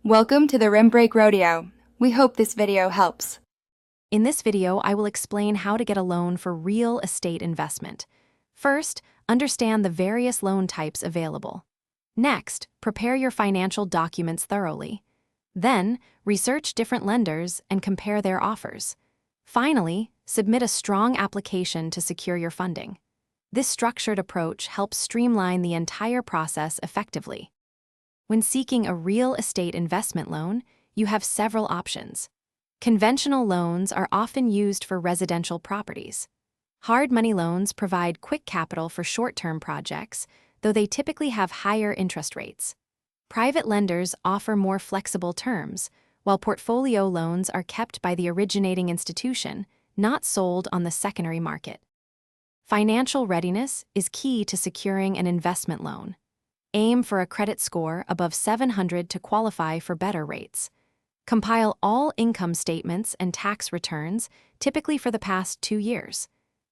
Welcome to the Rim Break Rodeo. We hope this video helps. In this video, I will explain how to get a loan for real estate investment. First, understand the various loan types available. Next, prepare your financial documents thoroughly. Then, research different lenders and compare their offers. Finally, submit a strong application to secure your funding. This structured approach helps streamline the entire process effectively. When seeking a real estate investment loan, you have several options. Conventional loans are often used for residential properties. Hard money loans provide quick capital for short-term projects, though they typically have higher interest rates. Private lenders offer more flexible terms, while portfolio loans are kept by the originating institution, not sold on the secondary market. Financial readiness is key to securing an investment loan. Aim for a credit score above 700 to qualify for better rates. Compile all income statements and tax returns, typically for the past 2 years.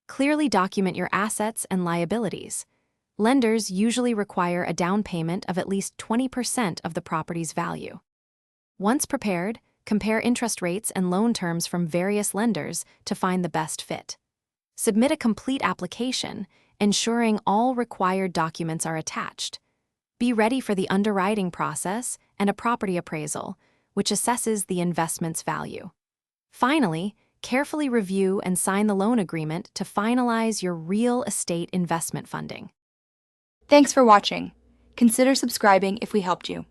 Clearly document your assets and liabilities. Lenders usually require a down payment of at least 20% of the property's value. Once prepared, compare interest rates and loan terms from various lenders to find the best fit. Submit a complete application, ensuring all required documents are attached. Be ready for the underwriting process and a property appraisal, which assesses the investment's value. Finally, carefully review and sign the loan agreement to finalize your real estate investment funding. Thanks for watching. Consider subscribing if we helped you.